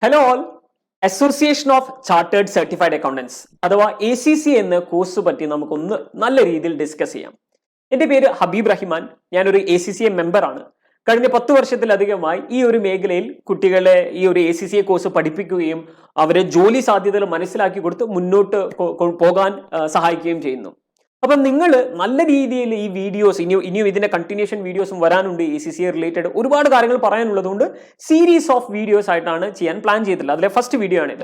Hello all. Association of chartered certified accountants അഥവാ ACC എന്ന course പറ്റി നമുക്കൊന്ന് നല്ല രീതിയിൽ ഡിസ്കസ് ചെയ്യാം. എൻ്റെ പേര് ഹബീബ് റഹിമാൻ. ഞാനൊരു ACCA മെമ്പറാണ്. കഴിഞ്ഞ 10 വർഷത്തിലധികമായി ഈ ഒരു മേഖലയിൽ കുട്ടികളെ ഈ ഒരു ACCA കോഴ്സ് പഠിപ്പിക്കുകയും അവരെ ജോലി സാധ്യതകൾ മനസ്സിലാക്കി കൊടുത്ത് മുന്നോട്ട് പോകാൻ സഹായിക്കുകയും ചെയ്യുന്നു. അപ്പം നിങ്ങൾ നല്ല രീതിയിൽ ഈ വീഡിയോസ് ഇനിയും ഇതിന്റെ കണ്ടിന്യൂഷൻ വീഡിയോസും വരാനുണ്ട്. ACCA റിലേറ്റഡ് ഒരുപാട് കാര്യങ്ങൾ പറയാനുള്ളതുകൊണ്ട് സീരീസ് ഓഫ് വീഡിയോസ് ആയിട്ടാണ് ചെയ്യാൻ പ്ലാൻ ചെയ്തിട്ടുള്ളത്. അതിലെ ഫസ്റ്റ് വീഡിയോ ആണിത്.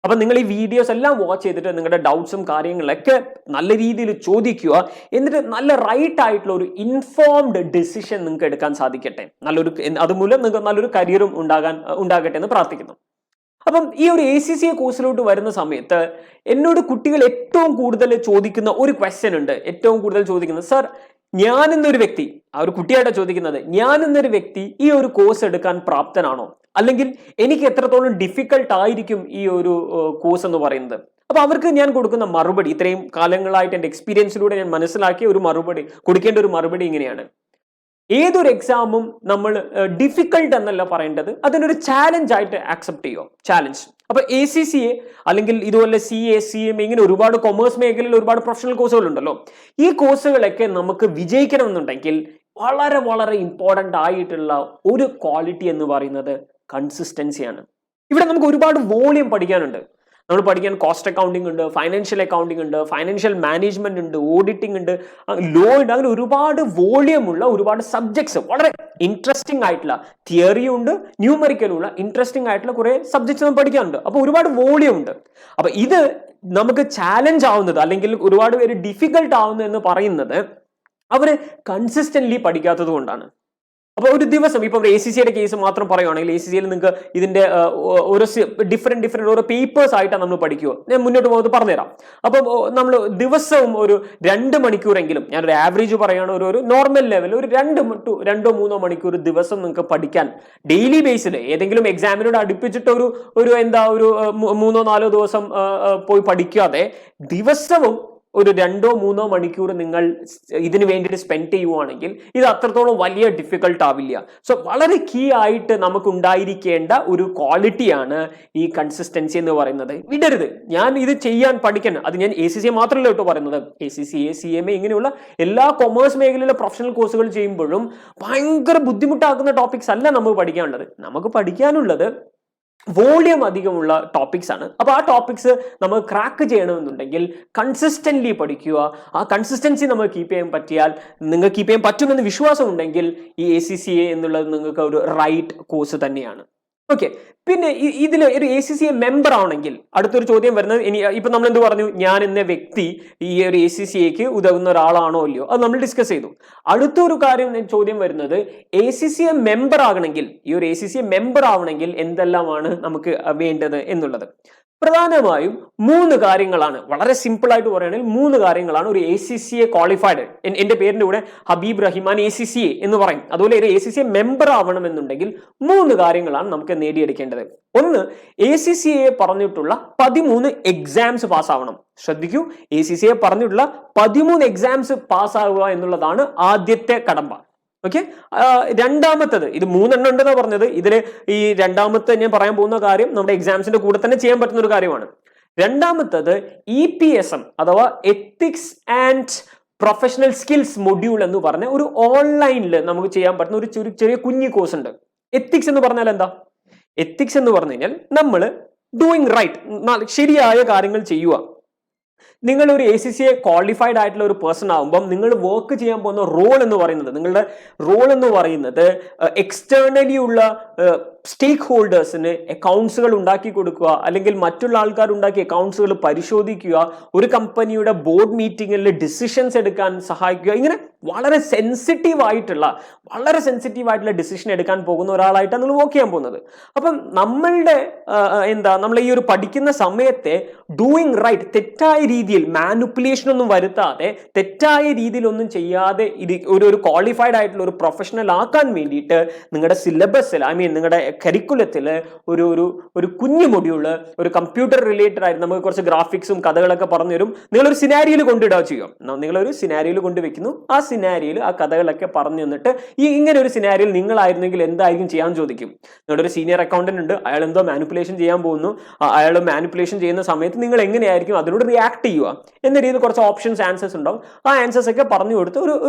അപ്പം നിങ്ങൾ ഈ വീഡിയോസ് എല്ലാം വാച്ച് ചെയ്തിട്ട് നിങ്ങളുടെ ഡൗട്ട്സും കാര്യങ്ങളൊക്കെ നല്ല രീതിയിൽ ചോദിക്കുക. എന്നിട്ട് നല്ല റൈറ്റ് ആയിട്ടുള്ള ഒരു ഇൻഫോംഡ് ഡിസിഷൻ നിങ്ങൾക്ക് എടുക്കാൻ സാധിക്കട്ടെ. അതുമൂലം നിങ്ങൾക്ക് നല്ലൊരു കരിയറും ഉണ്ടാകട്ടെ എന്ന് പ്രാർത്ഥിക്കുന്നു. അപ്പം ഈ ഒരു ACCA കോഴ്സിലോട്ട് വരുന്ന സമയത്ത് എന്നോട് കുട്ടികൾ ഏറ്റവും കൂടുതൽ ചോദിക്കുന്ന ഒരു ക്വസ്റ്റ്യൻ ഉണ്ട്. ഏറ്റവും കൂടുതൽ ചോദിക്കുന്നത്, സർ ഞാൻ എന്നൊരു വ്യക്തി, ആ ഒരു കുട്ടിയായിട്ടാണ് ചോദിക്കുന്നത്, ഞാൻ എന്നൊരു വ്യക്തി ഈ ഒരു കോഴ്സ് എടുക്കാൻ പ്രാപ്തനാണോ, അല്ലെങ്കിൽ എനിക്ക് എത്രത്തോളം ഡിഫിക്കൽട്ട് ആയിരിക്കും ഈ ഒരു കോഴ്സ് എന്ന് പറയുന്നത്. അപ്പൊ അവർക്ക് ഞാൻ കൊടുക്കുന്ന മറുപടി, ഇത്രയും കാലങ്ങളായിട്ട് എൻ്റെ എക്സ്പീരിയൻസിലൂടെ ഞാൻ മനസ്സിലാക്കിയ ഒരു മറുപടി, കൊടുക്കേണ്ട ഒരു മറുപടി ഇങ്ങനെയാണ്: ഏതൊരു എക്സാമും നമ്മൾ ഡിഫിക്കൽട്ട് എന്നല്ല പറയേണ്ടത്, അതിനൊരു ചാലഞ്ച് ആയിട്ട് ആക്സെപ്റ്റ് ചെയ്യുക. ചാലഞ്ച്. അപ്പൊ ACCA അല്ലെങ്കിൽ ഇതുപോലെ CA, CMA ഇങ്ങനെ ഒരുപാട് കൊമേഴ്സ് മേഖലയിൽ ഒരുപാട് പ്രൊഫഷണൽ കോഴ്സുകൾ ഉണ്ടല്ലോ. ഈ കോഴ്സുകളൊക്കെ നമുക്ക് വിജയിക്കണമെന്നുണ്ടെങ്കിൽ വളരെ വളരെ ഇമ്പോർട്ടൻ്റ് ആയിട്ടുള്ള ഒരു ക്വാളിറ്റി എന്ന് പറയുന്നത് കൺസിസ്റ്റൻസിയാണ്. ഇവിടെ നമുക്ക് ഒരുപാട് വോളിയം പഠിക്കാനുണ്ട്. നമ്മൾ പഠിക്കാൻ കോസ്റ്റ് അക്കൗണ്ടിങ് ഉണ്ട്, ഫൈനാൻഷ്യൽ അക്കൗണ്ടിങ് ഉണ്ട്, ഫൈനാൻഷ്യൽ മാനേജ്മെന്റ് ഉണ്ട്, ഓഡിറ്റിംഗ് ഉണ്ട്, ലോ ഉണ്ട്. അങ്ങനെ ഒരുപാട് വോളിയം ഉള്ള ഒരുപാട് സബ്ജക്ട്സ്, വളരെ ഇൻട്രസ്റ്റിംഗ് ആയിട്ടുള്ള തിയറിയും ഉണ്ട്, ന്യൂമറിക്കലും ഉള്ള ഇൻട്രസ്റ്റിംഗ് ആയിട്ടുള്ള കുറെ സബ്ജക്ട്സ് നമ്മൾ പഠിക്കാനുണ്ട്. അപ്പൊ ഒരുപാട് വോളിയം ഉണ്ട്. അപ്പൊ ഇത് നമുക്ക് ചാലഞ്ച് ആവുന്നത്, അല്ലെങ്കിൽ ഒരുപാട് പേര് ഡിഫിക്കൽട്ട് ആവുന്നത് എന്ന് പറയുന്നത് അവര് കൺസിസ്റ്റന്റ്ലി പഠിക്കാത്തത് കൊണ്ടാണ്. അപ്പൊ ഒരു ദിവസം ഇപ്പൊ ACCയുടെ കേസ് മാത്രം പറയുകയാണെങ്കിൽ ACCയിൽ നിങ്ങൾക്ക് ഇതിന്റെ ഓരോ ഡിഫറെന്റ് ഓരോ പേപ്പേഴ്സ് ആയിട്ടാണ് നമ്മൾ പഠിക്കുക. ഞാൻ മുന്നോട്ട് പോകുന്നത് പറഞ്ഞുതരാം. അപ്പൊ നമ്മൾ ദിവസവും ഒരു 2 മണിക്കൂറെങ്കിലും, ഞാനൊരു ആവറേജ് പറയുകയാണ്, ഒരു നോർമൽ ലെവൽ ഒരു 2-3 മണിക്കൂർ ദിവസം നിങ്ങൾക്ക് പഠിക്കാൻ ഡെയിലി ബേസിൽ, ഏതെങ്കിലും എക്സാമിനോട് അടുപ്പിച്ചിട്ട് ഒരു 3-4 ദിവസം പോയി പഠിക്കാതെ ദിവസവും ഒരു 2-3 മണിക്കൂർ നിങ്ങൾ ഇതിനു വേണ്ടിയിട്ട് സ്പെൻഡ് ചെയ്യുവാണെങ്കിൽ ഇത് അത്രത്തോളം വലിയ ഡിഫിക്കൽട്ട് ആവില്ല. സോ വളരെ കീ ആയിട്ട് നമുക്ക് ഉണ്ടായിരിക്കേണ്ട ഒരു ക്വാളിറ്റിയാണ് ഈ കൺസിസ്റ്റൻസി എന്ന് പറയുന്നത്. വിടരുത്. ഞാൻ ഇത് പഠിക്കാൻ, അത് ഞാൻ ACCA മാത്രമല്ല കേട്ടോ പറയുന്നത്, ACCA, CMA ഇങ്ങനെയുള്ള എല്ലാ കൊമേഴ്സ് മേഖലയിലെ പ്രൊഫഷണൽ കോഴ്സുകൾ ചെയ്യുമ്പോഴും ഭയങ്കര ബുദ്ധിമുട്ടാക്കുന്ന ടോപ്പിക്സ് അല്ല നമുക്ക് പഠിക്കാനുള്ളത്. നമുക്ക് പഠിക്കാനുള്ളത് വോളിയം അധികമുള്ള ടോപ്പിക്സ് ആണ്. അപ്പൊ ആ ടോപ്പിക്സ് നമ്മൾ ക്രാക്ക് ചെയ്യണമെന്നുണ്ടെങ്കിൽ കൺസിസ്റ്റന്റ്ലി പഠിക്കുക. ആ കൺസിസ്റ്റൻസി നമ്മൾ കീപ്പ് ചെയ്യാൻ പറ്റിയാൽ, നിങ്ങൾക്ക് കീപ്പ് ചെയ്യാൻ പറ്റുമെന്ന് വിശ്വാസം ഉണ്ടെങ്കിൽ ഈ ACCA എന്നുള്ളത് നിങ്ങൾക്ക് ഒരു റൈറ്റ് കോഴ്സ് തന്നെയാണ്. ഓക്കെ. പിന്നെ ഇതിൽ ഒരു ACCA മെമ്പർ ആണെങ്കിൽ അടുത്തൊരു ചോദ്യം വരുന്നത്, ഇപ്പൊ നമ്മൾ എന്ത് പറഞ്ഞു, ഞാൻ എന്ന വ്യക്തി ഈ ഒരു ACCAക്ക് ഉതകുന്ന ഒരാളാണോ ഇല്ലയോ, അത് നമ്മൾ ഡിസ്കസ് ചെയ്തു. അടുത്തൊരു ചോദ്യം വരുന്നത്, ACCA മെമ്പർ ആകണമെങ്കിൽ, ഈ ഒരു ACCA മെമ്പർ ആവണമെങ്കിൽ എന്തെല്ലാമാണ് നമുക്ക് വേണ്ടത് എന്നുള്ളത്. പ്രധാനമായും 3 കാര്യങ്ങളാണ്. വളരെ സിമ്പിൾ ആയിട്ട് പറയുകയാണെങ്കിൽ 3 കാര്യങ്ങളാണ് ഒരു ACCA ക്വാളിഫൈഡ്, എന്റെ പേരിന്റെ കൂടെ ഹബീബ് റഹിമാൻ ACCA എന്ന് പറയും. അതുപോലെ ഒരു ACCA മെമ്പർ ആവണമെന്നുണ്ടെങ്കിൽ 3 കാര്യങ്ങളാണ് നമുക്ക് നേടിയെടുക്കേണ്ടത്. ഒന്ന്, ACCA പറഞ്ഞിട്ടുള്ള 13 എക്സാംസ് പാസ്സാവണം. ശ്രദ്ധിക്കൂ, ACCA പറഞ്ഞിട്ടുള്ള 13 എക്സാംസ് പാസ്സാവുക എന്നുള്ളതാണ് ആദ്യത്തെ കടമ്പ. ഓക്കെ. രണ്ടാമത്തത്, ഇത് 3 ഉണ്ടെന്നാണ് പറഞ്ഞത്. ഇതിൽ ഈ രണ്ടാമത്തെ ഞാൻ പറയാൻ പോകുന്ന കാര്യം നമ്മുടെ എക്സാംസിന്റെ കൂടെ തന്നെ ചെയ്യാൻ പറ്റുന്ന ഒരു കാര്യമാണ്. രണ്ടാമത്തത് EPSM അഥവാ ethics and professional skills module എന്ന് പറഞ്ഞ ഒരു ഓൺലൈനിൽ നമുക്ക് ചെയ്യാൻ പറ്റുന്ന ഒരു ചെറിയ കുഞ്ഞു കോഴ്സ് ഉണ്ട്. എത്തിക്സ് എന്ന് പറഞ്ഞാൽ എന്താ? എത്തിക്സ് എന്ന് പറഞ്ഞു കഴിഞ്ഞാൽ നമ്മൾ ഡൂയിങ് റൈറ്റ്, ശരിയായ കാര്യങ്ങൾ ചെയ്യുക. നിങ്ങൾ ഒരു ACCA ക്വാളിഫൈഡ് ആയിട്ടുള്ള ഒരു പേഴ്സൺ ആകുമ്പം നിങ്ങൾ വർക്ക് ചെയ്യാൻ പോകുന്ന നിങ്ങളുടെ റോൾ എന്ന് പറയുന്നത് എക്സ്റ്റേണലി ഉള്ള സ്റ്റേക്ക് ഹോൾഡേഴ്സിന് അക്കൗണ്ട്സുകൾ ഉണ്ടാക്കി കൊടുക്കുക, അല്ലെങ്കിൽ മറ്റുള്ള ആൾക്കാർ ഉണ്ടാക്കിയ അക്കൗണ്ട്സുകൾ പരിശോധിക്കുക, ഒരു കമ്പനിയുടെ ബോർഡ് മീറ്റിങ്ങിൽ ഡിസിഷൻസ് എടുക്കാൻ സഹായിക്കുക. ഇങ്ങനെ വളരെ സെൻസിറ്റീവ് ആയിട്ടുള്ള ഡിസിഷൻ എടുക്കാൻ പോകുന്ന ഒരാളായിട്ടാണ് നിങ്ങൾ വർക്ക് ചെയ്യാൻ പോകുന്നത്. അപ്പം നമ്മൾ ഈ ഒരു പഠിക്കുന്ന സമയത്തെ ഡൂയിങ് റൈറ്റ്, തെറ്റായ രീതിയിൽ മാനിപ്പുലേഷൻ ഒന്നും വരുത്താതെ, തെറ്റായ രീതിയിലൊന്നും ചെയ്യാതെ ഒരു ക്വാളിഫൈഡ് ആയിട്ടുള്ള ഒരു പ്രൊഫഷണൽ ആക്കാൻ വേണ്ടിയിട്ട് നിങ്ങളുടെ സിലബസിൽ, നിങ്ങളുടെ കരിക്കുലത്തില് ഒരു കുഞ്ഞു മൊഡ്യൂള്, ഒരു കമ്പ്യൂട്ടർ റിലേറ്റഡ് ആയിട്ട് നമുക്ക് കുറച്ച് ഗ്രാഫിക്സും കഥകളൊക്കെ പറഞ്ഞു തരും. നിങ്ങളൊരു സിനാരിയോയിൽ കൊണ്ടിടുക ചെയ്യും. നിങ്ങളൊരു സിനാരിയോയിൽ കൊണ്ടുവെക്കുന്നു. ആ സിനാരിയോയിൽ ആ കഥകളൊക്കെ പറഞ്ഞു തന്നിട്ട് ഇങ്ങനെ ഒരു സിനാരിയോയിൽ നിങ്ങളായിരുന്നെങ്കിൽ എന്തായിരിക്കും ചെയ്യാൻ ചോദിക്കും. നിങ്ങളുടെ ഒരു സീനിയർ അക്കൗണ്ടന്റ് ഉണ്ട്, അയാൾ എന്തോ മാനിപ്പുലേഷൻ ചെയ്യാൻ പോകുന്നു, അയാൾ മാനിപ്പുലേഷൻ ചെയ്യുന്ന സമയത്ത് നിങ്ങൾ എങ്ങനെയായിരിക്കും അതിനോട് റിയാക്ട് ചെയ്യുക എന്ന രീതിയിൽ കുറച്ച് ഓപ്ഷൻസ് ആൻസേഴ്സ് ഉണ്ടാവും. ആ ആൻസേഴ്സ് ഒക്കെ പറഞ്ഞു കൊടുത്ത്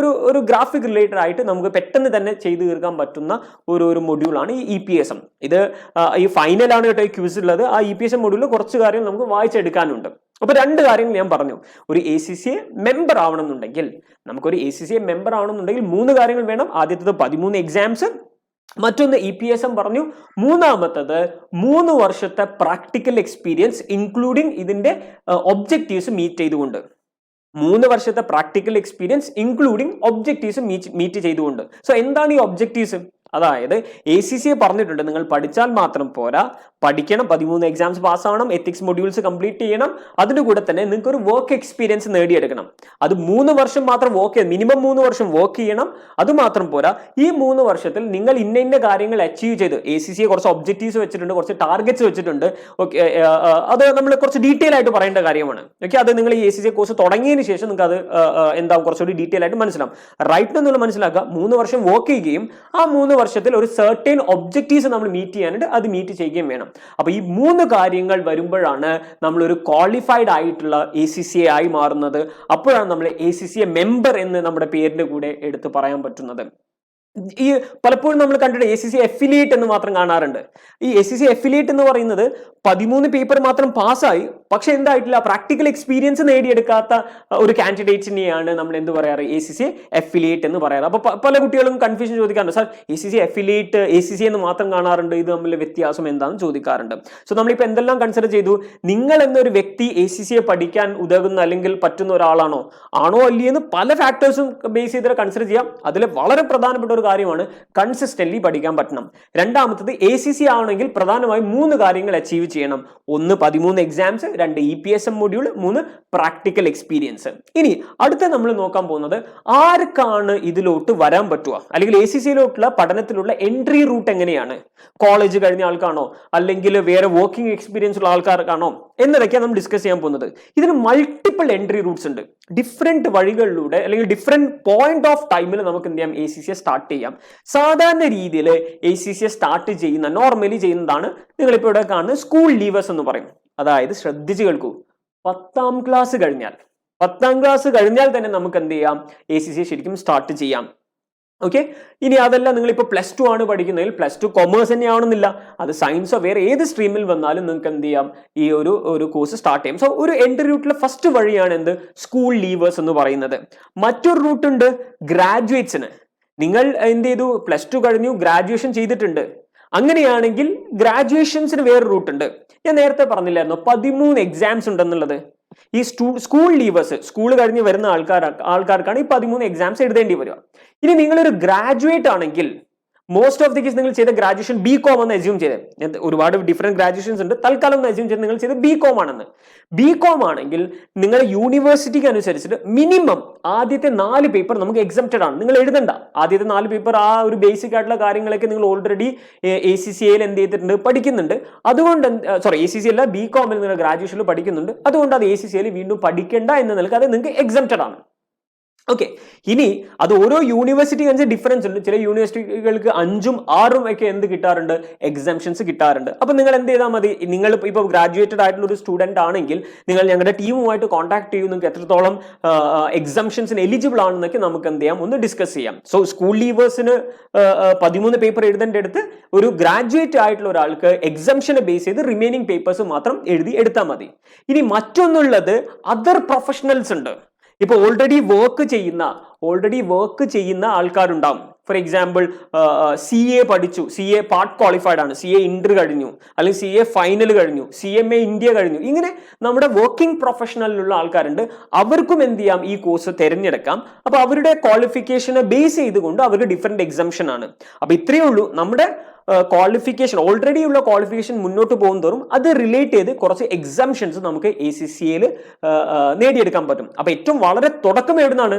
ഒരു ഗ്രാഫിക് റിലേറ്റഡ് ആയിട്ട് നമുക്ക് പെട്ടെന്ന് തന്നെ ചെയ്തു തീർക്കാൻ പറ്റുന്ന ഒരു മൊഡ്യൂളാണ് ഈ EPSM. ഇത് ഈ ഫൈനലാണ് കേട്ടോ ഈ ക്വിസ് ഉള്ളത്. ആ EPSM മൊഡ്യൂളിൽ കുറച്ച് കാര്യങ്ങൾ നമുക്ക് വായിച്ചെടുക്കാനുണ്ട്. അപ്പൊ 2 കാര്യങ്ങൾ ഞാൻ പറഞ്ഞു. ഒരു ACCA മെമ്പർ ആവണമെന്നുണ്ടെങ്കിൽ, നമുക്കൊരു ACCA മെമ്പർ ആവണമെന്നുണ്ടെങ്കിൽ 3 കാര്യങ്ങൾ വേണം. ആദ്യത്തേത് 13 എക്സാംസ്, മറ്റൊന്ന് EPSM പറഞ്ഞു, മൂന്നാമത്തത് 3 വർഷത്തെ പ്രാക്ടിക്കൽ എക്സ്പീരിയൻസ് ഇൻക്ലൂഡിങ് ഇതിന്റെ ഒബ്ജക്റ്റീവ്സ് മീറ്റ് ചെയ്തുകൊണ്ട്. 3 വർഷത്തെ practical experience including objectives meet ചെയ്തുകൊണ്ട്. സോ എന്താണ് ഈ ഒബ്ജക്റ്റീവ്സ്? അതായത് ACCA പറഞ്ഞിട്ടുണ്ട്, നിങ്ങൾ പഠിച്ചാൽ മാത്രം പോരാ, പഠിക്കണം, 13 എക്സാംസ് പാസ്സാവണം, എത്തിക്സ് മൊഡ്യൂൾസ് കംപ്ലീറ്റ് ചെയ്യണം, അതിന്റെ കൂടെ തന്നെ നിങ്ങൾക്ക് ഒരു വർക്ക് എക്സ്പീരിയൻസ് നേടിയെടുക്കണം. അത് 3 വർഷം മാത്രം മിനിമം 3 വർഷം വർക്ക് ചെയ്യണം. അത് മാത്രം പോരാ, ഈ 3 വർഷത്തിൽ നിങ്ങൾ ഇന്ന കാര്യങ്ങൾ അച്ചീവ് ചെയ്ത്, ACCA കുറച്ച് ഒബ്ജക്റ്റീവ്സ് വെച്ചിട്ടുണ്ട്, കുറച്ച് ടാർഗറ്റ്സ് വെച്ചിട്ടുണ്ട്. ഓക്കെ, അത് നമ്മൾ കുറച്ച് ഡീറ്റെയിൽ ആയിട്ട് പറയേണ്ട കാര്യമാണ്. ഓക്കെ, അത് നിങ്ങൾ ഈ ACCA കോഴ്സ് തുടങ്ങിയതിന് ശേഷം നിങ്ങൾക്ക് അത് എന്താവും കുറച്ചുകൂടി ഡീറ്റെയിൽ ആയിട്ട് മനസ്സിലാവും. റൈറ്റ് എന്നുള്ള മനസ്സിലാക്കുക, 3 വർഷം വർക്ക് ചെയ്യുകയും ആ 3 വർഷത്തിൽ ഒരു സർട്ടൻ ഒബ്ജക്റ്റീവ്സ് നമ്മൾ മീറ്റ് ചെയ്യാനുണ്ട്, അത് മീറ്റ് ചെയ്യുകയും വേണം. അപ്പൊ ഈ 3 കാര്യങ്ങൾ വരുമ്പോഴാണ് നമ്മൾ ഒരു ക്വാളിഫൈഡ് ആയിട്ടുള്ള ACCA ആയി മാറുന്നത്. അപ്പോഴാണ് നമ്മൾ ACCA മെമ്പർ എന്ന് നമ്മുടെ പേരിന്റെ കൂടെ എടുത്ത് പറയാൻ പറ്റുന്നത്. ഈ പലപ്പോഴും നമ്മൾ കണ്ടിട്ട് ACCA അഫിലിയേറ്റ് എന്ന് മാത്രം കാണാറുണ്ട്. ഈ ACCA അഫിലിയേറ്റ് എന്ന് പറയുന്നത് 13 പേപ്പർ മാത്രം പാസ്സായി, പക്ഷെ എന്തായിട്ടില്ല, പ്രാക്ടിക്കൽ എക്സ്പീരിയൻസ് നേടിയെടുക്കാത്ത ഒരു കാൻഡിഡേറ്റിനെയാണ് നമ്മൾ എന്ത് പറയാറ്, ACCA അഫിലിയേറ്റ് എന്ന് പറയാറ്. അപ്പൊ പല കുട്ടികളും കൺഫ്യൂഷൻ ചോദിക്കാറുണ്ട്, സാർ ACCA അഫിലിയേറ്റ് ACCA എന്ന് മാത്രം കാണാറുണ്ട്, ഇത് തമ്മിൽ വ്യത്യാസം എന്താണെന്ന് ചോദിക്കാറുണ്ട്. സോ നമ്മളിപ്പോൾ എന്തെല്ലാം കൺസിഡർ ചെയ്തു? നിങ്ങൾ എന്നൊരു വ്യക്തി ACCA പഠിക്കാൻ ഉതകുന്ന അല്ലെങ്കിൽ പറ്റുന്ന ഒരാളാണോ അല്ലയെന്ന് പല ഫാക്ടേഴ്സും ബേസ് ചെയ്തിട്ട് കൺസിഡർ ചെയ്യാം. അതിൽ വളരെ പ്രധാനപ്പെട്ട ഒരു കാര്യമാണ് കൺസിസ്റ്റന്റ്ലി പഠിക്കാൻ പറ്റണം. രണ്ടാമത്തത് ACCA ആണെങ്കിൽ പ്രധാനമായും 3 കാര്യങ്ങൾ അച്ചീവ് ചെയ്യണം. 1 13 exams, 2 EPSM module, 3 practical experience. ഇനി അടുത്ത നമ്മൾ നോക്കാൻ പോകുന്നത് ആർക്കാണ് ഇതിലോട്ട് വരാൻ പറ്റുക, അല്ലെങ്കിൽ ACCAയിലോട്ടുള്ള പഠനത്തിലുള്ള എൻട്രി റൂട്ട് എങ്ങനെയാണ്. കോളേജ് കഴിഞ്ഞ ആൾക്കാണോ, അല്ലെങ്കിൽ വേറെ വർക്കിംഗ് എക്സ്പീരിയൻസ് ഉള്ള ആൾക്കാർക്കാണോ എന്നതൊക്കെയാണ് നമ്മൾ ഡിസ്കസ് ചെയ്യാൻ പോകുന്നത്. ഇതിന് മൾട്ടിപ്പിൾ എൻട്രി റൂട്ട്സ് ഉണ്ട്. ഡിഫറെന്റ് വഴികളിലൂടെ അല്ലെങ്കിൽ ഡിഫറെന്റ് പോയിന്റ് ഓഫ് ടൈമിൽ നമുക്ക് എന്ത് ചെയ്യാം, ACCA സ്റ്റാർട്ട് ചെയ്യാം. സാധാരണ രീതിയിൽ ACCA സ്റ്റാർട്ട് ചെയ്യുന്ന, നോർമലി ചെയ്യുന്നതാണ് നിങ്ങളിപ്പോൾ ഇവിടെ കാണുന്ന സ്കൂൾ ലീവേഴ്സ് എന്ന് പറയും. അതായത് ശ്രദ്ധിച്ച് കേൾക്കൂ, 10ാം ക്ലാസ് കഴിഞ്ഞാൽ തന്നെ നമുക്ക് എന്ത് ചെയ്യാം, ACCA ശരിക്കും സ്റ്റാർട്ട് ചെയ്യാം. ഓക്കെ, ഇനി അതല്ല നിങ്ങളിപ്പോൾ +2 ആണ് പഠിക്കുന്നതിൽ, +2 കൊമേഴ്സ് തന്നെ ആവണമെന്നില്ല, അത് സയൻസോ വേറെ ഏത് സ്ട്രീമിൽ വന്നാലും നിങ്ങൾക്ക് എന്ത് ചെയ്യാം, ഈ ഒരു കോഴ്സ് സ്റ്റാർട്ട് ചെയ്യാം. സോ ഒരു എൻട്രി റൂട്ടിലെ ഫസ്റ്റ് വഴിയാണ് എന്ത്, സ്കൂൾ ലീവേഴ്സ് എന്ന് പറയുന്നത്. മറ്റൊരു റൂട്ട് ഉണ്ട് ഗ്രാജുവേറ്റ്സിന്. നിങ്ങൾ എന്ത് ചെയ്തു, +2 കഴിഞ്ഞു, ഗ്രാജുവേഷൻ ചെയ്തിട്ടുണ്ട്, അങ്ങനെയാണെങ്കിൽ ഗ്രാജുവേഷൻസിന് വേറെ റൂട്ട് ഉണ്ട്. ഞാൻ നേരത്തെ പറഞ്ഞില്ലായിരുന്നു 13 എക്സാംസ് ഉണ്ടെന്നുള്ളത്. ഈ സ്കൂൾ ലീവേഴ്സ്, സ്കൂൾ കഴിഞ്ഞ് വരുന്ന ആൾക്കാർക്കാണ് ഈ 13 എക്സാംസ് എഴുതേണ്ടി വരിക. ഇനി നിങ്ങളൊരു ഗ്രാജുവേറ്റ് ആണെങ്കിൽ, മോസ്റ്റ് ഓഫ് ദി കേസ് നിങ്ങൾ ചെയ്ത ഗ്രാജുവേഷൻ BCom എന്ന് അസ്യൂം ചെയ്ത്, ഒരുപാട് ഡിഫറെന്റ് ഗ്രാജുവേഷൻസ് ഉണ്ട്, തൽക്കാലം ഒന്ന് അസ്യൂം ചെയ്ത് നിങ്ങൾ ചെയ്ത് BCom ആണെന്ന്. BCom ആണെങ്കിൽ നിങ്ങൾ യൂണിവേഴ്സിറ്റിക്ക് അനുസരിച്ചിട്ട് മിനിമം ആദ്യത്തെ 4 പേപ്പർ നമുക്ക് എക്സംപ്റ്റഡ് ആണ്, നിങ്ങൾ എഴുതണ്ട. ആദ്യത്തെ 4 പേപ്പർ ആ ഒരു ബേസിക് ആയിട്ടുള്ള കാര്യങ്ങളൊക്കെ നിങ്ങൾ ഓൾറെഡി ACCAയിൽ എന്ത് ചെയ്തിട്ടുണ്ട്, പഠിക്കുന്നുണ്ട്. അതുകൊണ്ട് ACCA അല്ല, BComൽ നിങ്ങൾ ഗ്രാജുവേഷനിൽ പഠിക്കുന്നുണ്ട്, അതുകൊണ്ട് അത് ACCAയിൽ വീണ്ടും പഠിക്കേണ്ട എന്ന് നിൽക്കുക, അത് നിങ്ങൾക്ക് എക്സംപ്റ്റഡ് ആണ്. ഓക്കെ, ഇനി അത് ഓരോ യൂണിവേഴ്സിറ്റി അനുസരിച്ച് ഡിഫറൻസ് ഉണ്ട്. ചില യൂണിവേഴ്സിറ്റികൾക്ക് 5ഉം 6ഉം ഒക്കെ എന്ത് കിട്ടാറുണ്ട്, എക്സാംഷൻസ് കിട്ടാറുണ്ട്. അപ്പൊ നിങ്ങൾ എന്ത് ചെയ്താൽ മതി, നിങ്ങൾ ഇപ്പോൾ ഗ്രാജുവേറ്റഡ് ആയിട്ടുള്ള ഒരു സ്റ്റുഡന്റ് ആണെങ്കിൽ നിങ്ങൾ ഞങ്ങളുടെ ടീമുമായിട്ട് കോൺടാക്ട് ചെയ്യും, നിങ്ങൾക്ക് എത്രത്തോളം എക്സാംഷൻസിന് എലിജിബിൾ ആണെന്നൊക്കെ നമുക്ക് എന്ത് ചെയ്യാം, ഒന്ന് ഡിസ്കസ് ചെയ്യാം. സോ സ്കൂൾ ലീവേഴ്സിന് 13 പേപ്പർ എഴുതേണ്ട അടുത്ത് ഒരു ഗ്രാജുവേറ്റ് ആയിട്ടുള്ള ഒരാൾക്ക് എക്സാംഷനെ ബേസ് ചെയ്ത് റിമൈനിങ് പേപ്പേഴ്സ് മാത്രം എടുത്താൽ മതി. ഇനി മറ്റൊന്നുള്ളത് അതർ പ്രൊഫഷണൽസ് ഉണ്ട്. ഇപ്പൊ ഓൾറെഡി വർക്ക് ചെയ്യുന്ന ആൾക്കാരുണ്ടാവും. ഫോർ എക്സാമ്പിൾ CA പഠിച്ചു, CA പാർട്ട് ക്വാളിഫൈഡ് ആണ്, CA ഇന്റർ കഴിഞ്ഞു, അല്ലെങ്കിൽ CA ഫൈനൽ കഴിഞ്ഞു, CMA ഇന്ത്യ കഴിഞ്ഞു, ഇങ്ങനെ നമ്മുടെ വർക്കിംഗ് പ്രൊഫഷണലിലുള്ള ആൾക്കാരുണ്ട്. അവർക്കും എന്ത് ചെയ്യാം, ഈ കോഴ്സ് തിരഞ്ഞെടുക്കാം. അപ്പൊ അവരുടെ ക്വാളിഫിക്കേഷനെ ബേസ് ചെയ്തുകൊണ്ട് അവർക്ക് ഡിഫറെന്റ് എക്സാംഷൻ ആണ്. അപ്പൊ ഇത്രയേ ഉള്ളൂ, നമ്മുടെ ക്വാളിഫിക്കേഷൻ, ഓൾറെഡി ഉള്ള ക്വാളിഫിക്കേഷൻ മുന്നോട്ട് പോകും തോറും അത് റിലേറ്റ് ചെയ്ത് കുറച്ച് എക്സാംഷൻസ് നമുക്ക് ACCAയിൽ നേടിയെടുക്കാൻ പറ്റും. അപ്പൊ ഏറ്റവും വളരെ തുടക്കം എവിടുന്നാണ്,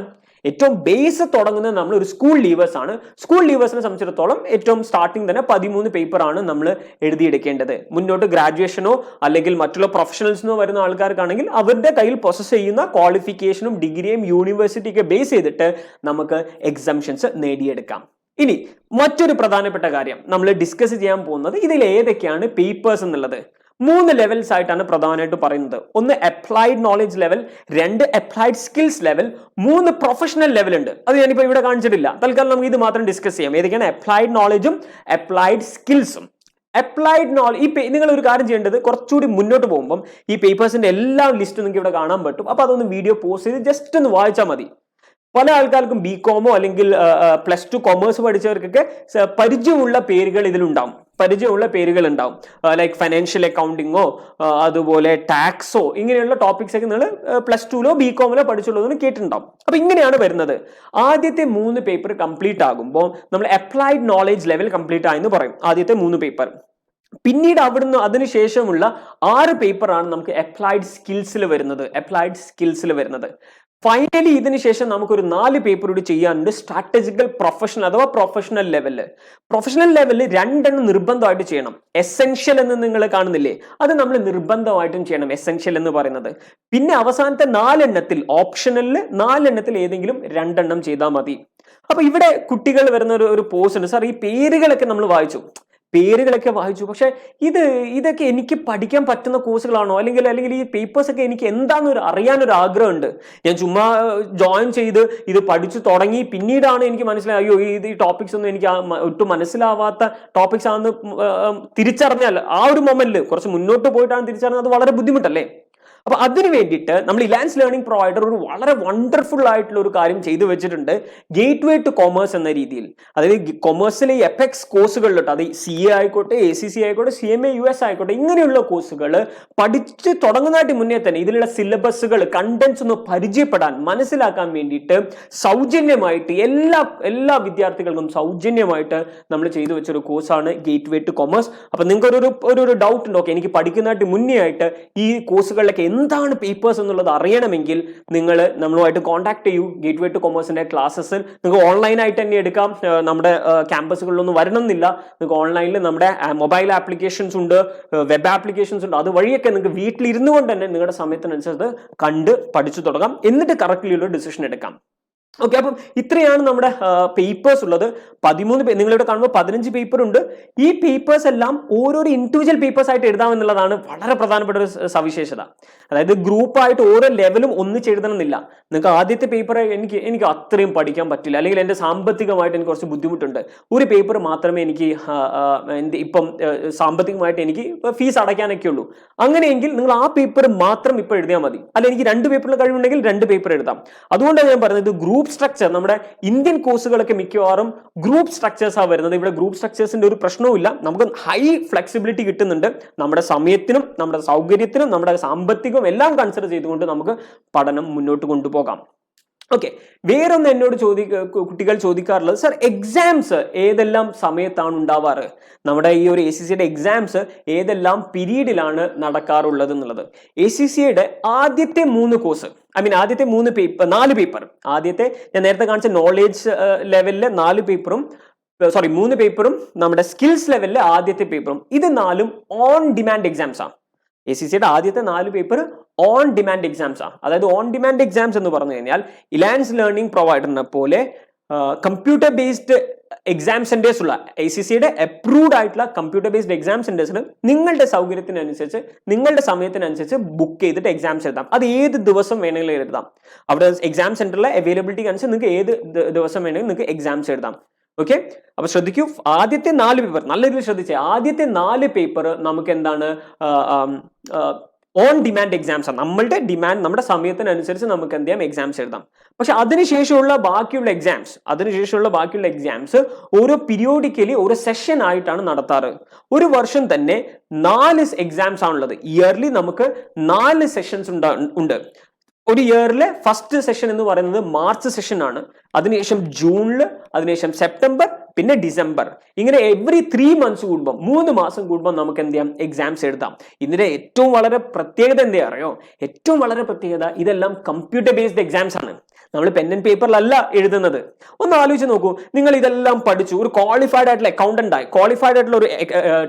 ഏറ്റവും ബേസ് തുടങ്ങുന്നത് നമ്മൾ ഒരു സ്കൂൾ ലീവേഴ്സ് ആണ്. സ്കൂൾ ലീവേഴ്സിനെ സംബന്ധിച്ചിടത്തോളം ഏറ്റവും സ്റ്റാർട്ടിങ് തന്നെ 13 പേപ്പറാണ് നമ്മൾ എഴുതിയെടുക്കേണ്ടത്. മുന്നോട്ട് ഗ്രാജുവേഷനോ അല്ലെങ്കിൽ മറ്റുള്ള പ്രൊഫഷണൽസിനോ വരുന്ന ആൾക്കാർക്കാണെങ്കിൽ അവരുടെ കയ്യിൽ പ്രൊസസ് ചെയ്യുന്ന ക്വാളിഫിക്കേഷനും ഡിഗ്രിയും യൂണിവേഴ്സിറ്റിയൊക്കെ ബേസ് ചെയ്തിട്ട് നമുക്ക് എക്സംഷൻസ് നേടിയെടുക്കാം. ഇനി മറ്റൊരു പ്രധാനപ്പെട്ട കാര്യം നമ്മൾ ഡിസ്കസ് ചെയ്യാൻ പോകുന്നത് ഇതിൽ ഏതൊക്കെയാണ് പേപ്പേഴ്സ് എന്നുള്ളത്. 3 ലെവൽസ് ആയിട്ടാണ് പ്രധാനമായിട്ട് പറയുന്നത്. ഒന്ന് applied knowledge level, 2 applied skills level, 3 professional level ഉണ്ട്. അത് ഞാനിപ്പോൾ ഇവിടെ കാണിച്ചിട്ടില്ല. തൽക്കാലം നമുക്ക് ഇത് മാത്രം ഡിസ്കസ് ചെയ്യാം. ഏതൊക്കെയാണ് അപ്ലൈഡ് നോളജും അപ്ലൈഡ് സ്കിൽസും. അപ്ലൈഡ് നോളജ് നിങ്ങൾ ഒരു കാര്യം ചെയ്യേണ്ടത്, കുറച്ചുകൂടി മുന്നോട്ട് പോകുമ്പോൾ ഈ പേപ്പേഴ്സിന്റെ എല്ലാ ലിസ്റ്റും നിങ്ങൾക്ക് ഇവിടെ കാണാൻ പറ്റും. അപ്പൊ അതൊന്ന് വീഡിയോ പോസ്റ്റ് ചെയ്ത് ജസ്റ്റ് ഒന്ന് വായിച്ചാൽ മതി. പല ആൾക്കാർക്കും ബികോമോ അല്ലെങ്കിൽ +2 കൊമേഴ്സ് പഠിച്ചവർക്കൊക്കെ പരിചയമുള്ള പേരുകൾ ഇതിലുണ്ടാവും, ലൈക്ക് ഫൈനാൻഷ്യൽ അക്കൗണ്ടിങ്ങോ അതുപോലെ ടാക്സോ ഇങ്ങനെയുള്ള ടോപ്പിക്സ് ഒക്കെ നിങ്ങൾ +2ലോ ബികോമിലോ പഠിച്ചുള്ളതെന്ന് കേട്ടിട്ടുണ്ടാവും. അപ്പൊ ഇങ്ങനെയാണ് വരുന്നത്. ആദ്യത്തെ 3 പേപ്പർ കംപ്ലീറ്റ് ആകുമ്പോൾ നമ്മൾ അപ്ലൈഡ് നോളജ് ലെവൽ കംപ്ലീറ്റ് ആയെന്ന് പറയും, ആദ്യത്തെ 3 പേപ്പർ. പിന്നീട് അവിടുന്ന് അതിനുശേഷമുള്ള 6 പേപ്പറാണ് നമുക്ക് അപ്ലൈഡ് സ്കിൽസിൽ വരുന്നത്. ഫൈനലി ഇതിന് ശേഷം നമുക്കൊരു 4 പേപ്പർ കൂടി ചെയ്യാനുണ്ട്, സ്ട്രാറ്റജിക്കൽ പ്രൊഫഷണൽ അഥവാ പ്രൊഫഷണൽ ലെവലില്. 2 നിർബന്ധമായിട്ട് ചെയ്യണം. എസെൻഷ്യൽ എന്ന് നിങ്ങൾ കാണുന്നില്ലേ, അത് നമ്മൾ നിർബന്ധമായിട്ടും ചെയ്യണം, എസെൻഷ്യൽ എന്ന് പറയുന്നത്. പിന്നെ അവസാനത്തെ 4 ഓപ്ഷണലിൽ 4 ഏതെങ്കിലും 2 ചെയ്താൽ മതി. അപ്പൊ ഇവിടെ കുട്ടികൾ വരുന്ന ഒരു പോസ്റ്റ് ഉണ്ട്, സാർ ഈ പേരുകളൊക്കെ നമ്മൾ വായിച്ചു, പക്ഷെ ഇതൊക്കെ എനിക്ക് പഠിക്കാൻ പറ്റുന്ന കോഴ്സുകളാണോ, അല്ലെങ്കിൽ ഈ പേപ്പേഴ്സ് ഒക്കെ എനിക്ക് എന്താണെന്ന് അറിയാനൊരു ആഗ്രഹമുണ്ട്. ഞാൻ ചുമ്മാ ജോയിൻ ചെയ്ത് ഇത് പഠിച്ചു തുടങ്ങി, പിന്നീടാണ് എനിക്ക് മനസ്സിലായി അയ്യോ ഈ ടോപ്പിക്സ് ഒന്നും എനിക്ക് ഒട്ടും മനസ്സിലാവാത്ത ടോപ്പിക്സ് ആണെന്ന് തിരിച്ചറിഞ്ഞാൽ ആ ഒരു മൊമെന്റിൽ കുറച്ച് മുന്നോട്ട് പോയിട്ടാണ് തിരിച്ചറിഞ്ഞത്, അത് വളരെ ബുദ്ധിമുട്ടല്ലേ. അപ്പൊ അതിന് വേണ്ടിയിട്ട് നമ്മൾ ഇലാൻസ് ലേണിംഗ് പ്രൊവൈഡർ ഒരു വളരെ വണ്ടർഫുൾ ആയിട്ടുള്ള ഒരു കാര്യം ചെയ്തു വെച്ചിട്ടുണ്ട്, ഗേറ്റ് വേ ടു കൊമേഴ്സ് എന്ന രീതിയിൽ. അതായത് കൊമേഴ്സിലെ എപെക്സ് കോഴ്സുകളിലോട്ട്, അത് CA ആയിക്കോട്ടെ, ACC ആയിക്കോട്ടെ, CMA US ആയിക്കോട്ടെ, ഇങ്ങനെയുള്ള കോഴ്സുകൾ പഠിച്ച് തുടങ്ങുന്നതായിട്ട് മുന്നേ തന്നെ ഇതിലുള്ള സിലബസുകൾ, കണ്ടന്റ്സ് ഒന്ന് പരിചയപ്പെടാൻ, മനസ്സിലാക്കാൻ വേണ്ടിയിട്ട് സൗജന്യമായിട്ട് എല്ലാ വിദ്യാർത്ഥികൾക്കും സൗജന്യമായിട്ട് നമ്മൾ ചെയ്തു വെച്ചൊരു കോഴ്സാണ് ഗേറ്റ് വേ ടു കൊമേഴ്സ്. അപ്പൊ നിങ്ങൾക്ക് ഒരു ഡൗട്ട് ഉണ്ട്, ഓക്കെ എനിക്ക് പഠിക്കുന്നതായിട്ട് മുന്നേ ആയിട്ട് ഈ കോഴ്സുകളിലൊക്കെ എന്താണ് പേപ്പേഴ്സ് എന്നുള്ളത് അറിയണമെങ്കിൽ നിങ്ങൾ നമ്മളുമായിട്ട് കോൺടാക്ട് ചെയ്യൂ. ഗേറ്റ് വേ ടു കൊമേഴ്സിന്റെ ക്ലാസ്സസ് നിങ്ങൾക്ക് ഓൺലൈനായിട്ട് തന്നെ എടുക്കാം. നമ്മുടെ ക്യാമ്പസുകളിലൊന്നും വരണമെന്നില്ല. നിങ്ങൾക്ക് ഓൺലൈനിൽ നമ്മുടെ മൊബൈൽ ആപ്ലിക്കേഷൻസ് ഉണ്ട്, വെബ് ആപ്ലിക്കേഷൻസ് ഉണ്ട്. അതുവഴിയൊക്കെ നിങ്ങൾക്ക് വീട്ടിലിരുന്നു കൊണ്ട് തന്നെ നിങ്ങളുടെ സമയത്തിനനുസരിച്ച് കണ്ട് പഠിച്ചു തുടങ്ങാം, എന്നിട്ട് കറക്റ്റ്ലി ഒരു ഡിസിഷൻ എടുക്കാം. ഓക്കെ, അപ്പം ഇത്രയാണ് നമ്മുടെ പേപ്പേഴ്സ് ഉള്ളത്. 13 നിങ്ങളിവിടെ കാണുമ്പോൾ 15 പേപ്പർ ഉണ്ട്. ഈ പേപ്പേഴ്സ് എല്ലാം ഓരോരോ ഇൻഡിവിജ്വൽ പേപ്പേഴ്സ് ആയിട്ട് എഴുതാമെന്നുള്ളതാണ് വളരെ പ്രധാനപ്പെട്ട ഒരു സവിശേഷത. അതായത് ഗ്രൂപ്പായിട്ട് ഓരോ ലെവലും ഒന്നിച്ച് എഴുതണമെന്നില്ല. നിങ്ങൾക്ക് ആദ്യത്തെ പേപ്പർ എനിക്ക് അത്രയും പഠിക്കാൻ പറ്റില്ല, അല്ലെങ്കിൽ എൻ്റെ സാമ്പത്തികമായിട്ട് എനിക്ക് കുറച്ച് ബുദ്ധിമുട്ടുണ്ട്, ഒരു പേപ്പർ മാത്രമേ എനിക്ക് ഇപ്പം സാമ്പത്തികമായിട്ട് എനിക്ക് ഫീസ് അടയ്ക്കാനൊക്കെ ഉള്ളൂ, അങ്ങനെയെങ്കിൽ നിങ്ങൾ ആ പേപ്പർ മാത്രം ഇപ്പോൾ എഴുതിയാൽ മതി. അല്ല എനിക്ക് 2 പേപ്പറിൽ കഴിവുണ്ടെങ്കിൽ 2 പേപ്പർ എഴുതാം. അതുകൊണ്ടാണ് ഞാൻ പറയുന്നത് ഗ്രൂപ്പ് സ്ട്രക്ചർ. നമ്മുടെ ഇന്ത്യൻ കോഴ്സുകളൊക്കെ മിക്കവാറും ഗ്രൂപ്പ് സ്ട്രക്ചേഴ്സ് ആണ് വരുന്നത്. ഇവിടെ ഗ്രൂപ്പ് സ്ട്രക്ചേഴ്സിന്റെ ഒരു പ്രശ്നവുമില്ല, നമുക്ക് ഹൈ ഫ്ലെക്സിബിലിറ്റി കിട്ടുന്നുണ്ട്. നമ്മുടെ സമയത്തിനും നമ്മുടെ സൗകര്യത്തിനും നമ്മുടെ സാമ്പത്തികവും എല്ലാം കൺസിഡർ ചെയ്തുകൊണ്ട് നമുക്ക് പഠനം മുന്നോട്ട് കൊണ്ടുപോകാം. ഓക്കെ, വേറൊന്ന് എന്നോട് കുട്ടികൾ ചോദിക്കാറുള്ളത്, സാർ എക്സാംസ് ഏതെല്ലാം സമയത്താണ് ഉണ്ടാവാറ്, നമ്മുടെ ഈ ഒരു ACCയുടെ എക്സാംസ് ഏതെല്ലാം പീരീഡിലാണ് നടക്കാറുള്ളത് എന്നുള്ളത്. ACCയുടെ ആദ്യത്തെ 3 കോഴ്സ്, ആദ്യത്തെ 4 പേപ്പർ, ആദ്യത്തെ ഞാൻ നേരത്തെ കാണിച്ച നോളേജ് ലെവലിലെ 3 പേപ്പറും നമ്മുടെ സ്കിൽസ് ലെവലിലെ ആദ്യത്തെ പേപ്പറും, ഇത് 4ഉം ഓൺ ഡിമാൻഡ് എക്സാംസ് ആണ്. ACCയുടെ ആദ്യത്തെ 4 പേപ്പർ ഓൺ ഡിമാൻഡ് എക്സാംസ് ആണ്. അതായത് ഓൺ ഡിമാൻഡ് എക്സാംസ് എന്ന് പറഞ്ഞു കഴിഞ്ഞാൽ ഇലാൻസ് ലേണിംഗ് പ്രൊവൈഡറിനെ പോലെ കമ്പ്യൂട്ടർ ബേസ്ഡ് എക്സാം സെന്റേഴ്സ് ഉള്ള ACCയുടെ അപ്രൂവ്ഡ് ആയിട്ടുള്ള കമ്പ്യൂട്ടർ ബേസ്ഡ് എക്സാം സെന്റേഴ്സിൽ നിങ്ങളുടെ സൗകര്യത്തിനനുസരിച്ച് നിങ്ങളുടെ സമയത്തിനനുസരിച്ച് ബുക്ക് ചെയ്തിട്ട് എക്സാംസ് എഴുതാം. അത് ഏത് ദിവസം വേണമെങ്കിലും എഴുതാം. അവിടെ എക്സാം സെന്ററിലെ അവൈലബിലിറ്റിക്ക് അനുസരിച്ച് നിങ്ങൾക്ക് ഏത് ദിവസം വേണമെങ്കിലും നിങ്ങൾക്ക് എക്സാംസ് എഴുതാം. ഓക്കെ, അപ്പൊ ശ്രദ്ധിക്കൂ, ആദ്യത്തെ 4 പേപ്പർ നല്ല രീതിയിൽ ശ്രദ്ധിച്ചേ. ആദ്യത്തെ 4 പേപ്പർ നമുക്ക് എന്താണ് ഓൺ ഡിമാൻഡ് എക്സാംസ് ആണ്. നമ്മുടെ സമയത്തിനനുസരിച്ച് നമുക്ക് എന്ത് ചെയ്യാം, എക്സാംസ് എഴുതാം. പക്ഷെ അതിനുശേഷമുള്ള ബാക്കിയുള്ള എക്സാംസ് ഓരോ പീരിയോഡിക്കലി ഓരോ സെഷൻ ആയിട്ടാണ് നടത്താറ്. ഒരു വർഷം തന്നെ 4 എക്സാംസ് ആണുള്ളത്. ഇയർലി നമുക്ക് 4 സെഷൻസ് ഉണ്ട്. ഒരു ഇയറിലെ ഫസ്റ്റ് സെഷൻ എന്ന് പറയുന്നത് മാർച്ച് സെഷൻ ആണ്, അതിനുശേഷം ജൂണില്, അതിനുശേഷം സെപ്റ്റംബർ, പിന്നെ ഡിസംബർ. ഇങ്ങനെ എവറി 3 മന്ത്സ് കൂടുമ്പോൾ 3 മാസം കൂടുമ്പോൾ നമുക്ക് എന്ത് ചെയ്യാം, എക്സാംസ് എഴുതാം. ഇതിന്റെ ഏറ്റവും വളരെ പ്രത്യേകത എന്താ അറിയോ? ഏറ്റവും വളരെ പ്രത്യേകത ഇതെല്ലാം കമ്പ്യൂട്ടർ ബേസ്ഡ് എക്സാംസ് ആണ്. നമ്മൾ പെൻ ആൻഡ് പേപ്പറിലല്ല എഴുതുന്നത്. ഒന്ന് ആലോചിച്ച് നോക്കൂ, നിങ്ങൾ ഇതെല്ലാം പഠിച്ചു, ഒരു ക്വാളിഫൈഡ് ആയിട്ടുള്ള അക്കൗണ്ടന്റ് ആയി, ക്വാളിഫൈഡ് ആയിട്ടുള്ള ഒരു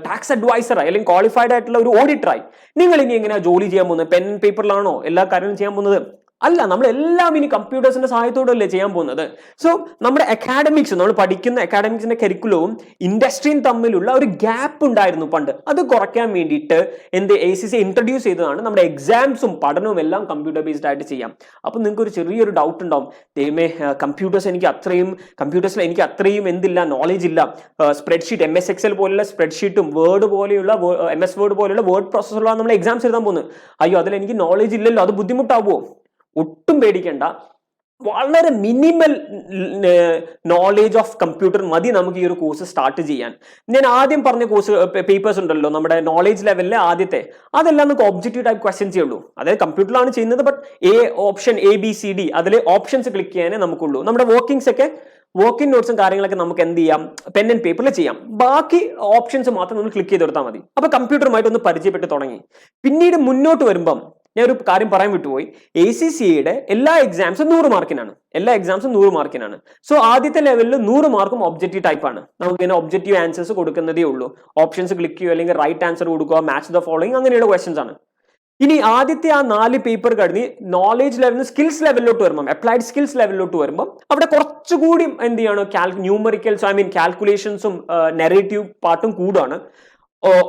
ടാക്സ് അഡ്വൈസറായി, അല്ലെങ്കിൽ ക്വാളിഫൈഡ് ആയിട്ടുള്ള ഒരു ഓഡിറ്ററായി, നിങ്ങൾ ഇനി എങ്ങനെയാ ജോലി ചെയ്യാൻ പോകുന്നത്? പെൻ ആൻഡ് പേപ്പറിലാണോ എല്ലാ കാര്യങ്ങളും ചെയ്യാൻ പോകുന്നത്? അല്ല, നമ്മളെല്ലാം ഇനി കമ്പ്യൂട്ടേഴ്സിന്റെ സഹായത്തോടല്ലേ ചെയ്യാൻ പോകുന്നത്. സോ നമ്മുടെ അക്കാഡമിക്സ്, നമ്മൾ പഠിക്കുന്ന അക്കാഡമിക്സിന്റെ കരിക്കുലവും ഇൻഡസ്ട്രിയും തമ്മിലുള്ള ഒരു ഗ്യാപ്പ് ഉണ്ടായിരുന്നു പണ്ട്. അത് കുറയ്ക്കാൻ വേണ്ടിയിട്ട് ACC ഇൻട്രൊഡ്യൂസ് ചെയ്തതാണ് നമ്മുടെ എക്സാംസും പഠനവും എല്ലാം കമ്പ്യൂട്ടർ ബേസ്ഡ് ആയിട്ട് ചെയ്യാം. അപ്പൊ നിങ്ങൾക്ക് ഒരു ചെറിയൊരു ഡൗട്ട് ഉണ്ടാവും, ദൈവമേ കമ്പ്യൂട്ടേഴ്സിൽ എനിക്ക് അത്രയും എന്തില്ല, നോളജ് ഇല്ല. സ്പ്രെഡ്ഷീറ്റ്, MS Excel പോലുള്ള സ്പ്രെഡ്ഷീറ്റും വേർഡ് പോലെയുള്ള MS വേർഡ് പോലെയുള്ള വേർഡ് പ്രോസസ്സറുകളാണ് നമ്മൾ എക്സാംസ് എഴുതാൻ പോകുന്നത്. അയ്യോ, അതിൽ എനിക്ക് നോളജ് ഇല്ലല്ലോ, അത് ബുദ്ധിമുട്ടാവുമോ? ഒട്ടും പേടിക്കേണ്ട. വളരെ മിനിമൽ നോളേജ് ഓഫ് കമ്പ്യൂട്ടർ മതി നമുക്ക് ഈ ഒരു കോഴ്സ് സ്റ്റാർട്ട് ചെയ്യാൻ. ഞാൻ ആദ്യം പറഞ്ഞ കോഴ്സ് പേപ്പേഴ്സ് ഉണ്ടല്ലോ, നമ്മുടെ നോളേജ് ലെവലിലെ ആദ്യത്തെ, അതെല്ലാം നമുക്ക് ഒബ്ജക്റ്റീവ് ടൈപ്പ് ക്വസ്റ്റ്യൻസേ ഉള്ളൂ. അതായത് കമ്പ്യൂട്ടറിലാണ് ചെയ്യുന്നത്, ബട്ട് ഓപ്ഷൻ ABCD അതിൽ ഓപ്ഷൻസ് ക്ലിക്ക് ചെയ്യാനേ നമുക്കുള്ളൂ. നമ്മുടെ വർക്കിംഗ് നോട്ട്സും കാര്യങ്ങളൊക്കെ നമുക്ക് എന്ത് ചെയ്യാം, പെൻ ആൻഡ് പേപ്പറിൽ ചെയ്യാം. ബാക്കി ഓപ്ഷൻസ് മാത്രം നമ്മൾ ക്ലിക്ക് ചെയ്ത് കൊടുത്താൽ മതി. അപ്പൊ കമ്പ്യൂട്ടറുമായിട്ട് ഒന്ന് പരിചയപ്പെട്ട് തുടങ്ങി. പിന്നീട് മുന്നോട്ട് വരുമ്പം ഞാൻ ഒരു കാര്യം പറയാൻ വിട്ടുപോയി, ACCയുടെ എല്ലാ എക്സാംസും 100 മാർക്കിനാണ്. സോ ആദ്യത്തെ ലെവലിൽ 100 മാർക്കും ഒബ്ജക്റ്റീവ് ടൈപ്പ് ആണ്. നമുക്ക് ഇങ്ങനെ ഒബ്ജക്റ്റീവ് ആൻസേഴ്സ് കൊടുക്കുന്നതേ ഉള്ളൂ. ഓപ്ഷൻസ് ക്ലിക്ക് ചെയ്യുക, അല്ലെങ്കിൽ റൈറ്റ് ആൻസർ കൊടുക്കുക, മാച്ച് ദ ഫോളോയിങ്, അങ്ങനെയുള്ള ക്വസ്റ്റ്യൻസ് ആണ്. ഇനി ആദ്യത്തെ ആ 4 പേപ്പർ കഴിഞ്ഞ് നോളേജ് ലെവലിൽ സ്കിൽസ് ലെവലിലോട്ട് വരുമ്പോൾ, അപ്ലൈഡ് സ്കിൽസ് ലെവലിലോട്ട് വരുമ്പോൾ അവിടെ കുറച്ചുകൂടി എന്ത് ചെയ്യാണ്, ന്യൂമറിക്കൽസ്, കാൽക്കുലേഷൻസും നെറേറ്റീവ് പാർട്ടും കൂടാണ്.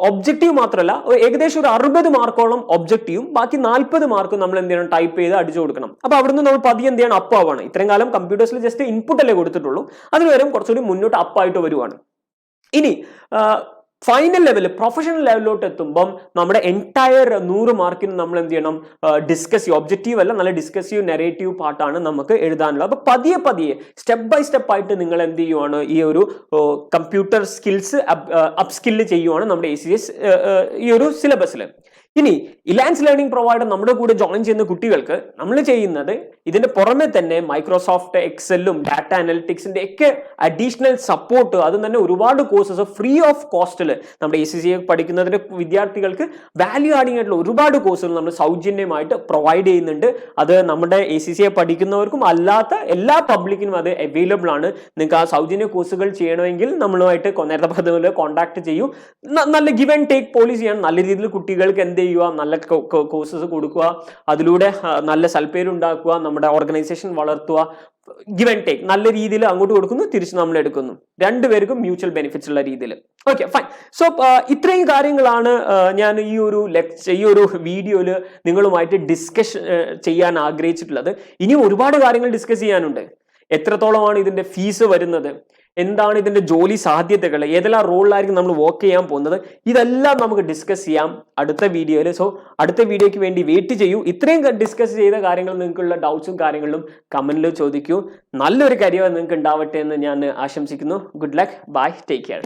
ഒബ്ജക്റ്റീവ് മാത്രമല്ല, ഏകദേശം ഒരു 60 മാർക്കോളം ഒബ്ജക്റ്റീവും ബാക്കി 40 മാർക്കും നമ്മൾ എന്ത് ചെയ്യണം, ടൈപ്പ് ചെയ്ത് അടിച്ചു കൊടുക്കണം. അപ്പൊ അവിടുന്ന് നമ്മൾ പതിയെ എന്ത് ചെയ്യണം, അപ്പ് ആവാണ്. ഇത്രയും കാലം കമ്പ്യൂട്ടേഴ്സിൽ ജസ്റ്റ് ഇൻപുട്ട് അല്ലേ കൊടുത്തിട്ടുള്ളൂ, അതിനുവരും കുറച്ചുകൂടി മുന്നോട്ട് അപ്പായിട്ട് വരുവാണ്. ഇനി ഫൈനൽ ലെവൽ, പ്രൊഫഷണൽ ലെവലിലോട്ട് എത്തുമ്പം നമ്മുടെ എൻറ്റയർ 100 മാർക്കിന് നമ്മൾ എന്ത് ചെയ്യണം, ഡിസ്കസീവ്, ഒബ്ജക്റ്റീവ് അല്ല, നല്ല ഡിസ്കസീവ് നെറേറ്റീവ് പാർട്ടാണ് നമുക്ക് എഴുതാനുള്ളത്. അപ്പൊ പതിയെ സ്റ്റെപ്പ് ബൈ സ്റ്റെപ്പ് ആയിട്ട് നിങ്ങൾ എന്ത് ചെയ്യുവാണ്, ഈ ഒരു കമ്പ്യൂട്ടർ സ്കിൽസ് അപ്സ്കില്ല് ചെയ്യുവാണ് നമ്മുടെ ACS ഈ ഒരു സിലബസിൽ. ഇനി ഇലാൻസ് ലേണിംഗ് പ്രൊവൈഡർ നമ്മുടെ കൂടെ ജോയിൻ ചെയ്യുന്ന കുട്ടികൾക്ക് നമ്മൾ ചെയ്യുന്നത് ഇതിന്റെ പുറമെ തന്നെ മൈക്രോസോഫ്റ്റ് എക്സലും ഡാറ്റ അനലിറ്റിക്സിന്റെ ഒക്കെ അഡീഷണൽ സപ്പോർട്ട്, അതും തന്നെ ഒരുപാട് കോഴ്സസ് ഫ്രീ ഓഫ് കോസ്റ്റിൽ നമ്മുടെ ACC പഠിക്കുന്നതിന്റെ വിദ്യാർത്ഥികൾക്ക് വാല്യൂ ആഡിംഗ് ആയിട്ടുള്ള ഒരുപാട് കോഴ്സുകൾ നമ്മൾ സൗജന്യമായിട്ട് പ്രൊവൈഡ് ചെയ്യുന്നുണ്ട്. അത് നമ്മുടെ ACC പഠിക്കുന്നവർക്കും അല്ലാത്ത എല്ലാ പബ്ലിക്കിനും അത് അവൈലബിൾ ആണ്. നിങ്ങൾക്ക് ആ സൗജന്യ കോഴ്സുകൾ ചെയ്യണമെങ്കിൽ നമ്മളുമായിട്ട് നേരത്തെ പറഞ്ഞ കോൺടാക്ട് ചെയ്യൂ. നല്ല ഗിവ് ആൻഡ് ടേക്ക് പോളിസിയാണ്. നല്ല രീതിയിൽ കുട്ടികൾക്ക് എന്ത് ചെയ്യുക, നല്ല കോഴ്സസ് കൊടുക്കുക, അതിലൂടെ നല്ല സൽപ്പേരുണ്ടാക്കുക, നമ്മുടെ ഓർഗനൈസേഷൻ വളർത്തുക. ഗിവ് ആൻഡ് ടേക്ക്, നല്ല രീതിയിൽ അങ്ങോട്ട് കൊടുക്കുന്നു, തിരിച്ച് നമ്മൾ എടുക്കുന്നു, രണ്ടുപേർക്കും മ്യൂച്വൽ ബെനിഫിറ്റ്സ് ഉള്ള രീതിയിൽ. Okay, fine. സോ ഇത്രയും കാര്യങ്ങളാണ് ഞാൻ ഈ ഒരു വീഡിയോയിൽ നിങ്ങളുമായിട്ട് ഡിസ്കസ് ചെയ്യാൻ ആഗ്രഹിച്ചിട്ടുള്ളത്. ഇനിയും ഒരുപാട് കാര്യങ്ങൾ ഡിസ്കസ് ചെയ്യാനുണ്ട്. എത്രത്തോളമാണ് ഇതിന്റെ ഫീസ് വരുന്നത്, എന്താണ് ഇതിന്റെ ജോലി സാധ്യതകൾ, ഏതെല്ലാം റോളിലായിരിക്കും നമ്മൾ വർക്ക് ചെയ്യാൻ പോകുന്നത്, ഇതെല്ലാം നമുക്ക് ഡിസ്കസ് ചെയ്യാം അടുത്ത വീഡിയോയിൽ. സോ അടുത്ത വീഡിയോയ്ക്ക് വേണ്ടി വെയിറ്റ് ചെയ്യൂ. ഇത്രയും ഡിസ്കസ് ചെയ്ത കാര്യങ്ങൾ, നിങ്ങൾക്കുള്ള ഡൗട്ട്സും കാര്യങ്ങളിലും കമന്റിൽ ചോദിക്കൂ. നല്ലൊരു കരിയർ നിങ്ങൾക്ക് ഉണ്ടാവട്ടെ എന്ന് ഞാൻ ആശംസിക്കുന്നു. Good luck, bye, take care.